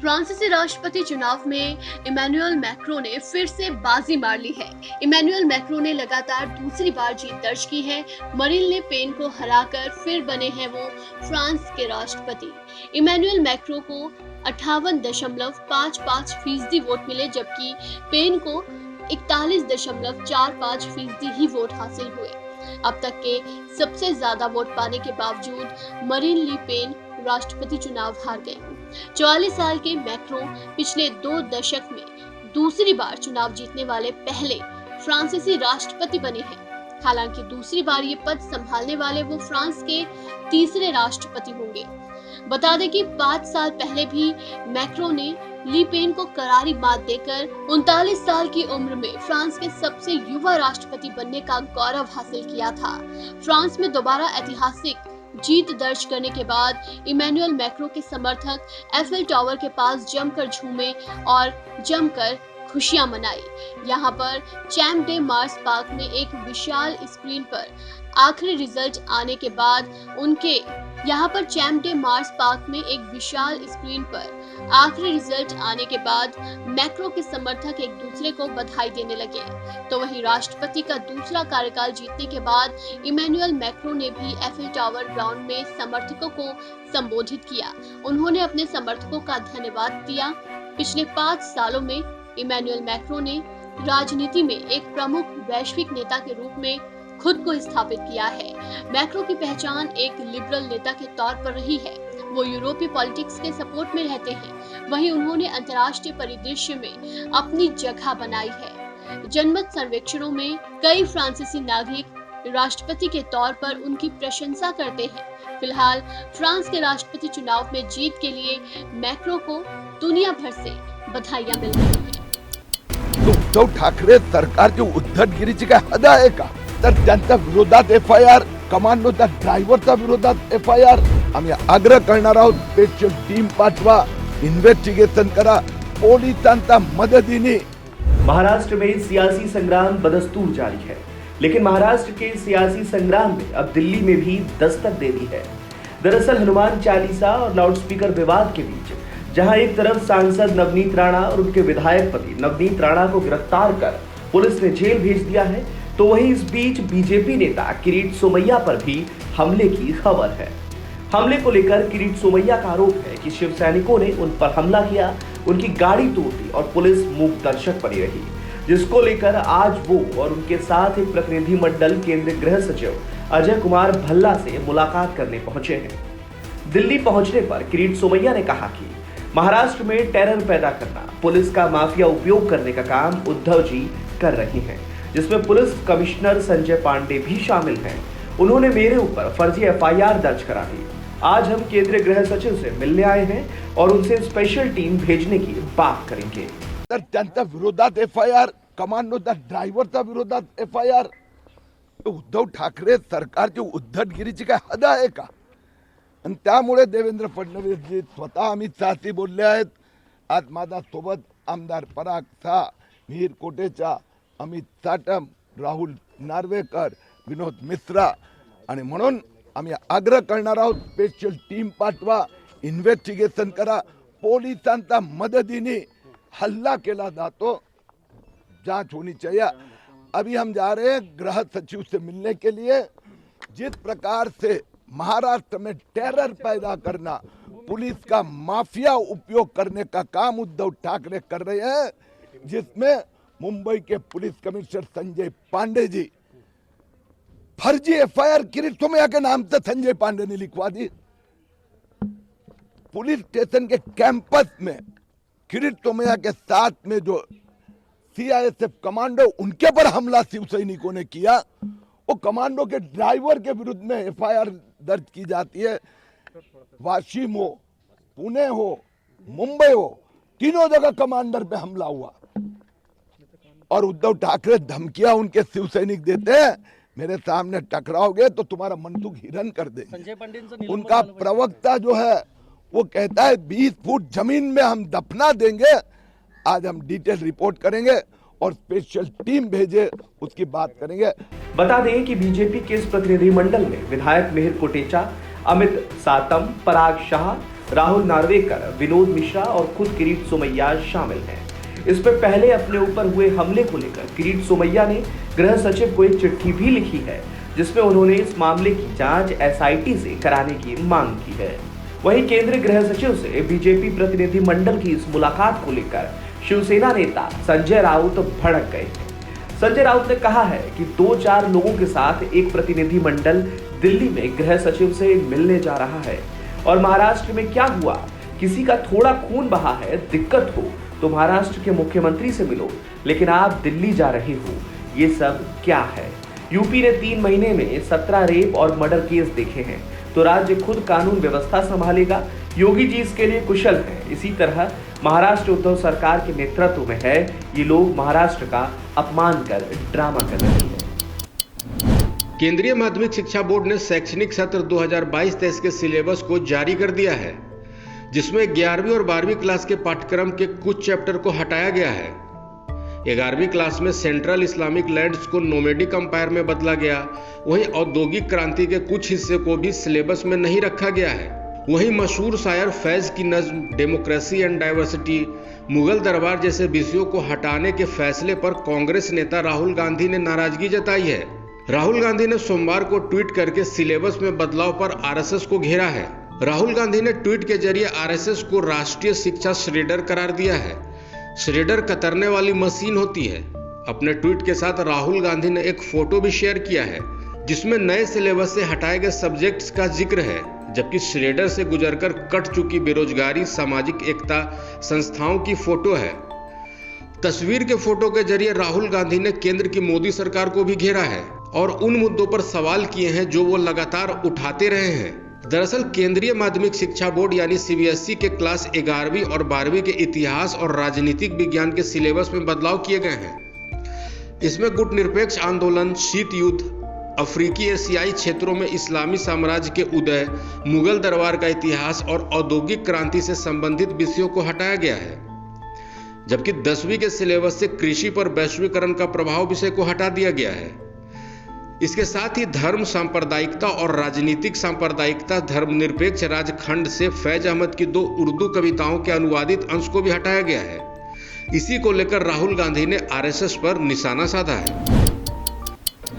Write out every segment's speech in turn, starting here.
फ्रांसीसी राष्ट्रपति चुनाव में इमैनुअल मैक्रों ने फिर से बाजी मार ली है। इमैनुअल मैक्रों ने लगातार दूसरी बार जीत दर्ज की है। मरीन ले पेन को हराकर फिर बने हैं वो फ्रांस के राष्ट्रपति। इमैनुअल मैक्रों को 58.55% वोट मिले, जबकि पेन को 41.45% ही वोट हासिल हुए। अब तक के सबसे ज्यादा वोट पाने के बावजूद मरीन ले पेन राष्ट्रपति चुनाव हार गए। 44 साल के मैक्रों पिछले 2 दशक में दूसरी बार चुनाव जीतने वाले पहले फ्रांसीसी राष्ट्रपति बने हैं। हालांकि दूसरी बार ये पद संभालने वाले वो फ्रांस के तीसरे राष्ट्रपति होंगे। बता दें कि 5 साल पहले भी मैक्रों ने ली पेन को करारी मात देकर 39 साल की उम्र में फ्रांस के सबसे युवा राष्ट्रपति बनने का गौरव हासिल किया था। फ्रांस में दोबारा ऐतिहासिक जीत दर्ज करने के बाद इमैनुअल मैक्रों के समर्थक एफिल टावर के पास जमकर झूमे और जमकर खुशियां मनाई। यहाँ पर चैम्प डे मार्स पार्क में एक विशाल स्क्रीन पर आखिरी रिजल्ट आने के बाद मैक्रों के समर्थक एक दूसरे को बधाई देने लगे। तो वहीं राष्ट्रपति का दूसरा कार्यकाल जीतने के बाद इमैनुअल मैक्रों ने भी एफिल टावर ग्राउंड में समर्थकों को संबोधित किया। उन्होंने अपने समर्थकों का धन्यवाद दिया। पिछले 5 सालों में इमैनुअल मैक्रों ने राजनीति में एक प्रमुख वैश्विक नेता के रूप में खुद को स्थापित किया है। मैक्रों की पहचान एक लिबरल नेता के तौर पर रही है। वो यूरोपीय पॉलिटिक्स के सपोर्ट में रहते हैं। वहीं उन्होंने अंतर्राष्ट्रीय परिदृश्य में अपनी जगह बनाई है। जनमत सर्वेक्षणों में कई फ्रांसीसी नागरिक राष्ट्रपति के तौर पर उनकी प्रशंसा करते हैं। फिलहाल फ्रांस के राष्ट्रपति चुनाव में जीत के लिए मैक्रों को दुनिया भर से बधाइयां मिल रही हैं। उद्धव ठाकरे सरकारची उद्धटगिरीची काय हद आहे का? तर त्यांच्या विरोधात FIR, कमांडोच्या ड्रायव्हरच्या विरोधात FIR आम्ही आग्रह करणार आहोत। स्पेशल टीम पाठवा, इन्व्हेस्टिगेशन करा, पोलिसांच्या मदतीने। महाराष्ट्र में सियासी संग्राम बदस्तूर जारी है, लेकिन महाराष्ट्र के सियासी संग्राम में अब दिल्ली में भी दस्तक दे दी है। दरअसल हनुमान चालीसा और लाउडस्पीकर विवाद के बीच जहां एक तरफ सांसद नवनीत राणा और उनके विधायक पति नवनीत राणा को गिरफ्तार कर पुलिस ने जेल भेज दिया है, तो वहीं इस बीच बीजेपी नेता किरीट सोमैया पर भी हमले की खबर है। हमले को लेकर किरीट सोमैया का आरोप है कि शिव सैनिकों ने उन पर हमला किया, उनकी गाड़ी तोड़ दी और पुलिस मूक दर्शक बनी रही, जिसको लेकर आज वो और उनके साथ एक प्रतिनिधिमंडल केंद्रीय गृह सचिव अजय कुमार भल्ला से मुलाकात करने पहुंचे हैं। दिल्ली पहुंचने पर किरीट सोमैया ने कहा कि महाराष्ट्र में टेरर पैदा करना, पुलिस का माफिया उपयोग करने का काम उद्धव जी कर रही हैं, जिसमें पुलिस कमिश्नर संजय पांडे भी शामिल हैं। उन्होंने मेरे ऊपर फर्जी FIR दर्ज करा दी। आज हम केंद्रीय गृह सचिव से मिलने आए हैं और उनसे स्पेशल टीम भेजने की बात करेंगे। तर त्यांच्या विरोधात FIR, कमांडोच्या ड्रायव्हरच्या विरोधात FIR। उद्धव ठाकरे सरकारची उद्धटगिरीची काय हद आहे का? आणि त्यामुळे देवेंद्र फडणवीस जी स्वतः अमित शहाशी बोलले आहेत। आज माझा सोबत आमदार पराग शाह, मिहीर कोटेचा, अमित साटम, राहुल नार्वेकर, विनोद मिश्रा, आणि म्हणून आम्ही आग्रह करणार आहोत, स्पेशल टीम पाठवा, इन्व्हेस्टिगेशन करा, पोलिसांच्या मदतीने हल्ला केला जातो, जांच होनी चाहिए। अभी हम जा रहे हैं गृह सचिव से मिलने के लिए। जिस प्रकार से महाराष्ट्र में टेरर पैदा करना, पुलिस का माफिया उपयोग करने का काम उद्धव ठाकरे कर रहे हैं, जिसमें मुंबई के पुलिस कमिश्नर संजय पांडे जी फर्जी FIR किरीट सोमैया के नाम से संजय पांडे ने लिखवा दी। पुलिस स्टेशन के कैंपस में किरीट सोमैया के साथ में जो CISF कमांडो, उनके पर हमला शिव सैनिकों ने किया। वो कमांडो के ड्राइवर के विरुद्ध में FIR दर्ज की जाती है। वाशिम हो, पुणे हो, मुंबई हो, तीनों जगह कमांडर पे हमला हुआ और उद्धव ठाकरे धमकियां उनके शिव सैनिक देते हैं, मेरे सामने टकराओगे तो तुम्हारा मनसुख हिरण कर देंगे। उनका प्रवक्ता जो है वो कहता है 20 फुट जमीन में हम दफना देंगे। आज हम डिटेल रिपोर्ट करेंगे और स्पेशल टीम भेजे, उसकी बात करेंगे। बता दें कि बीजेपी के इस प्रतिनिधिमंडल में विधायक मिहीर कोटेचा, अमित साटम, पराग शाह, राहुल नार्वेकर, विनोद मिश्रा और खुद किरीट सोमैया शामिल हैं। इस पर पहले अपने ऊपर हुए हमले को लेकर किरीट सोमैया ने गृह सचिव को एक चिट्ठी भी लिखी है, जिसमें उन्होंने इस मामले की जांच एसआईटी से कराने की मांग की है। वहीं केंद्रीय गृह सचिव से बीजेपी प्रतिनिधि मंडल की इस मुलाकात को लेकर शिवसेना नेता संजय राउत भड़क गए। संजय राउत ने कहा है कि 2-4 लोगों के साथ एक प्रतिनिधि मंडल दिल्ली में गृह सचिव से मिलने जा रहा है और महाराष्ट्र में क्या हुआ, किसी का थोड़ा खून बहा है, दिक्कत हो तो महाराष्ट्र के मुख्यमंत्री से मिलो, लेकिन आप दिल्ली जा रहे हो, ये सब क्या है। यूपी ने 3 महीने में 17 रेप और मर्डर केस देखे हैं, तो राज्य खुद कानून व्यवस्था संभालेगा। योगी जी इसके लिए कुशल हैं। इसी तरह महाराष्ट्र उद्धव सरकार के नेतृत्व में है। ये लोग महाराष्ट्र का अपमान कर ड्रामा कर रहे हैं। केंद्रीय माध्यमिक शिक्षा बोर्ड ने शैक्षणिक सत्र 2022-23 के सिलेबस को जारी कर दिया है, जिसमें 11वीं और 12वीं क्लास के पाठ्यक्रम के कुछ चैप्टर को हटाया गया है। 11वीं क्लास में सेंट्रल इस्लामिक लैंड्स को नोमैडिक अंपायर में बदला गया। वहीं औद्योगिक क्रांति के कुछ हिस्से को भी सिलेबस में नहीं रखा गया है। वहीं मशहूर शायर फैज की नज्म डेमोक्रेसी एंड डाइवर्सिटी, मुगल दरबार जैसे विषयों को हटाने के फैसले पर कांग्रेस नेता राहुल गांधी ने नाराजगी जताई है। राहुल गांधी ने सोमवार को ट्वीट करके सिलेबस में बदलाव पर आरएसएस को घेरा है। राहुल गांधी ने ट्वीट के जरिए आरएसएस को राष्ट्रीय शिक्षा श्रेडर करार दिया है। श्रेडर कतरने वाली मशीन होती है। अपने ट्वीट के साथ राहुल गांधी ने एक फोटो भी शेयर किया है, जिसमें नए सिलेबस से हटाए गए सब्जेक्ट्स का जिक्र है, जबकि श्रेडर से गुजरकर कट चुकी बेरोजगारी, सामाजिक एकता संस्थाओं की फोटो है। तस्वीर के फोटो के जरिए राहुल गांधी ने केंद्र की मोदी सरकार को भी घेरा है और उन मुद्दों पर सवाल किए हैं जो वो लगातार उठाते रहे हैं। दरअसल केंद्रीय माध्यमिक शिक्षा बोर्ड यानी सीबीएसई के क्लास 11वीं और 12वीं के इतिहास और राजनीतिक विज्ञान के सिलेबस में बदलाव किए गए हैं। इसमें गुटनिरपेक्ष आंदोलन, शीत युद्ध, अफ्रीकी एशियाई क्षेत्रों में इस्लामी साम्राज्य के उदय, मुगल दरबार का इतिहास और औद्योगिक क्रांति से संबंधित विषयों को हटाया गया है, जबकि 10वीं के सिलेबस से कृषि पर वैश्वीकरण का प्रभाव विषय को हटा दिया गया है। इसके साथ ही धर्म सांप्रदायिकता और राजनीतिक सांप्रदायिकता, धर्मनिरपेक्ष राजखंड से फैज अहमद की 2 उर्दू कविताओं के अनुवादित अंश को भी हटाया गया है। इसी को लेकर राहुल गांधी ने आरएसएस पर निशाना साधा है।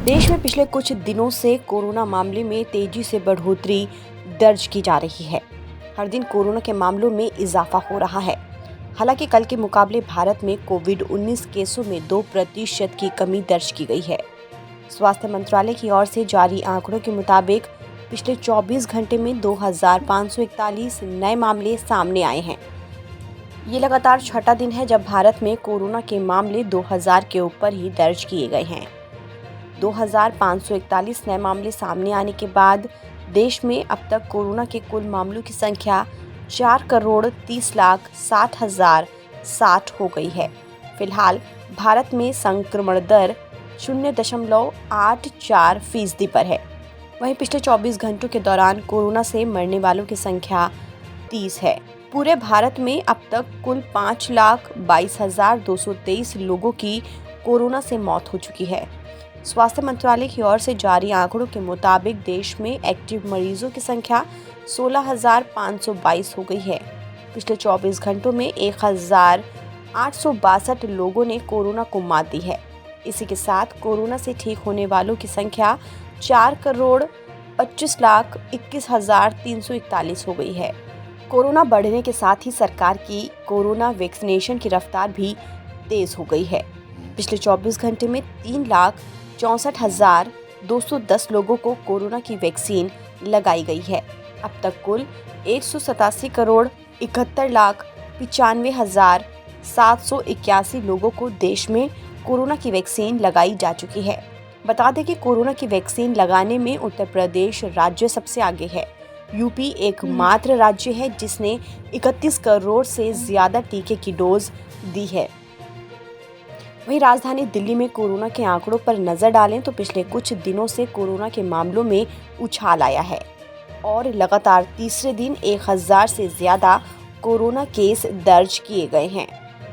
देश में पिछले कुछ दिनों से कोरोना मामले में तेजी से बढ़ोतरी दर्ज की जा रही है। हर दिन कोरोना के मामलों में इजाफा हो रहा है। हालांकि कल के मुकाबले भारत में कोविड-19 केसों में 2% की कमी दर्ज की गई है। स्वास्थ्य मंत्रालय की ओर से जारी आंकड़ों के मुताबिक पिछले 24 घंटे में 2541 नए मामले सामने आए हैं। ये लगातार छठा दिन है जब भारत में कोरोना के मामले 2000 के ऊपर ही दर्ज किए गए हैं। 2541 नए मामले सामने आने के बाद देश में अब तक कोरोना के कुल मामलों की संख्या 4,30,60,060 हो गई है। फिलहाल भारत में संक्रमण दर 0.84% पर है। वहीं पिछले 24 घंटों के दौरान कोरोना से मरने वालों की संख्या 30 है। पूरे भारत में अब तक कुल 5,22,223 लोगों की कोरोना से मौत हो चुकी है। स्वास्थ्य मंत्रालय की ओर से जारी आंकड़ों के मुताबिक देश में एक्टिव मरीजों की संख्या 16,522 हो गई है। पिछले 24 घंटों में 1,862 लोगों ने कोरोना को मात दी है। इसी के साथ कोरोना से ठीक होने वालों की संख्या 4,25,21,341 हो गई है। कोरोना बढ़ने के साथ ही सरकार की कोरोना वैक्सीनेशन की रफ्तार भी तेज हो गई है। पिछले 24 घंटे में 3,64,210 लोगों को कोरोना की वैक्सीन लगाई गई है। अब तक कुल 187,71,95,781 लोगों को देश में कोरोना की वैक्सीन लगाई जा चुकी है। बता दें कि कोरोना की वैक्सीन लगाने में उत्तर प्रदेश राज्य सबसे आगे है। यूपी एकमात्र राज्य है जिसने 31 करोड़ से ज्यादा टीके की डोज दी है। वहीं राजधानी दिल्ली में कोरोना के आंकड़ों पर नजर डालें तो पिछले कुछ दिनों से कोरोना के मामलों में उछाल आया है और लगातार तीसरे दिन 1000 से ज्यादा कोरोना केस दर्ज किए गए हैं।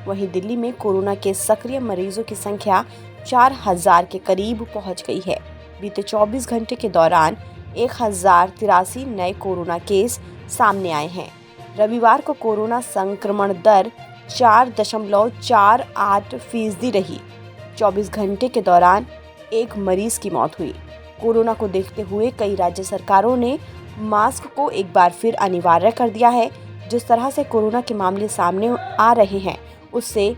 वहीं दिल्ली में कोरोना के सक्रिय मरीजों की संख्या 4000 के करीब पहुंच गई है। बीते 24 घंटे के दौरान 1083 नए कोरोना केस सामने आए हैं। रविवार को कोरोना संक्रमण दर 4.48% रही। 24 घंटे के दौरान एक मरीज की मौत हुई। कोरोना को देखते हुए कई राज्य सरकारों ने मास्क को एक बार फिर अनिवार्य कर दिया है। जिस तरह से कोरोना के मामले सामने आ रहे हैं, उससे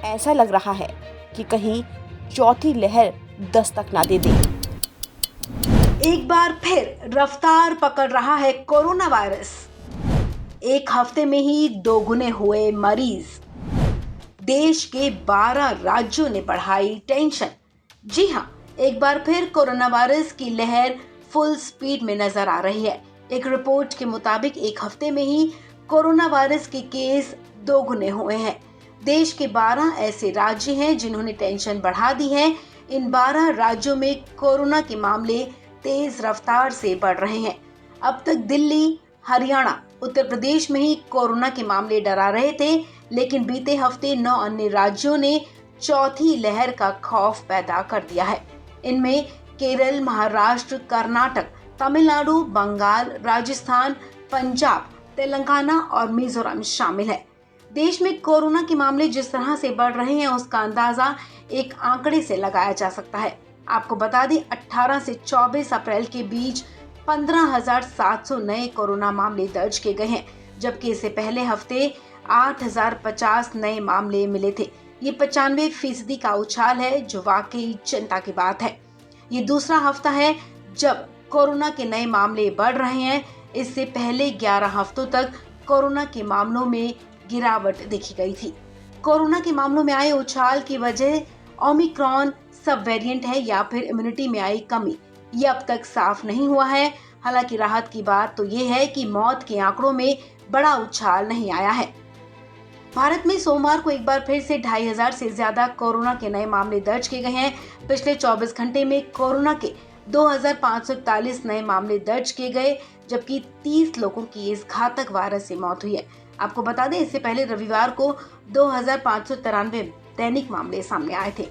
ऐसा लग रहा है कि कहीं चौथी लहर दस्तक ना दे दे। एक बार फिर रफ्तार पकड़ रहा है कोरोना वायरस। एक हफ्ते में ही दोगुने हुए मरीज। देश के 12 राज्यों ने बढ़ाई टेंशन। जी हाँ, एक बार फिर कोरोना वायरस की लहर फुल स्पीड में नजर आ रही है। एक रिपोर्ट के मुताबिक एक हफ्ते में ही कोरोना वायरस के केस दोगुने हुए हैं। देश के 12 ऐसे राज्य हैं जिन्होंने टेंशन बढ़ा दी है। इन 12 राज्यों में कोरोना के मामले तेज रफ्तार से बढ़ रहे हैं। अब तक दिल्ली, हरियाणा, उत्तर प्रदेश में ही कोरोना के मामले डरा रहे थे, लेकिन बीते हफ्ते 9 अन्य राज्यों ने चौथी लहर का खौफ पैदा कर दिया है। इनमें केरल, महाराष्ट्र, कर्नाटक, तमिलनाडु, बंगाल, राजस्थान, पंजाब, तेलंगाना और मिजोरम शामिल है। देश में कोरोना के मामले जिस तरह से बढ़ रहे हैं, उसका अंदाजा एक आंकड़े से लगाया जा सकता है। आपको बता दें, 18 से 24 अप्रैल के बीच 15,700 नए कोरोना मामले दर्ज किए गए हैं, जबकि इससे पहले हफ्ते 8,050 नए मामले मिले थे। ये 95% का उछाल है, जो वाकई चिंता की बात है। ये दूसरा हफ्ता है जब कोरोना के नए मामले बढ़ रहे हैं। इससे पहले 11 हफ्तों तक कोरोना के मामलों में गिरावट देखी गई थी। कोरोना के मामलों में आए उछाल की वजह ओमिक्रॉन सब वेरिएंट है या फिर इम्यूनिटी में आई कमी, ये अब तक साफ नहीं हुआ है। हालांकि राहत की बात तो ये है कि मौत के आंकड़ों में बड़ा उछाल नहीं आया है। भारत में सोमवार को एक बार फिर से 2,500 से ज्यादा कोरोना के नए मामले दर्ज किए गए हैं। पिछले 24 घंटे में कोरोना के 2,541 नए मामले दर्ज किए गए, जबकि 30 लोगों की इस घातक वायरस से मौत हुई है। आपको बता दें, इससे पहले रविवार को 2,593 दैनिक मामले सामने आए थे।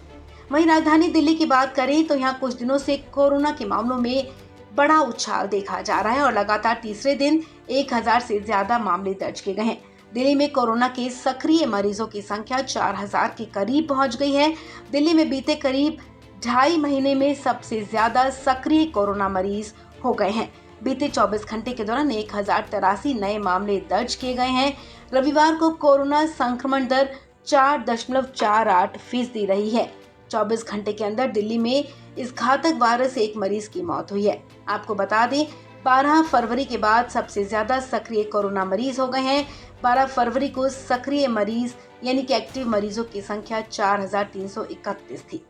वहीं राजधानी दिल्ली की बात करें तो यहाँ कुछ दिनों से कोरोना के मामलों में बड़ा उछाल देखा जा रहा है और लगातार तीसरे दिन 1,000 से ज्यादा मामले दर्ज किए गए हैं। दिल्ली में कोरोना के सक्रिय मरीजों की संख्या 4,000 के करीब पहुंच गई है। दिल्ली में बीते करीब 2.5 महीने में सबसे ज्यादा सक्रिय कोरोना मरीज हो गए हैं। बीते 24 घंटे के दौरान 1,083 नए मामले दर्ज किए गए हैं। रविवार को कोरोना संक्रमण दर 4.48% रही है। 24 घंटे के अंदर दिल्ली में इस घातक वायरस से एक मरीज की मौत हुई है। आपको बता दें, 12 फरवरी के बाद सबसे ज्यादा सक्रिय कोरोना मरीज हो गए हैं। 12 फरवरी को सक्रिय मरीज यानी कि एक्टिव मरीजों की संख्या 4,331 थी।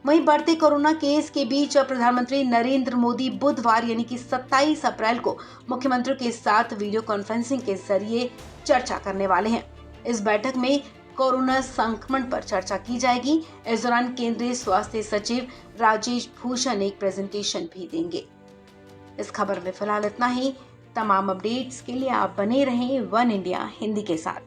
वहीं बढ़ते कोरोना केस के बीच प्रधानमंत्री नरेंद्र मोदी बुधवार यानी कि 27 अप्रैल को मुख्यमंत्रियों के साथ वीडियो कॉन्फ्रेंसिंग के जरिए चर्चा करने वाले हैं। इस बैठक में कोरोना संक्रमण पर चर्चा की जाएगी। इस दौरान केंद्रीय स्वास्थ्य सचिव राजेश भूषण एक प्रेजेंटेशन भी देंगे। इस खबर में फिलहाल इतना ही। तमाम अपडेट्स के लिए आप बने रहें वन इंडिया हिंदी के साथ।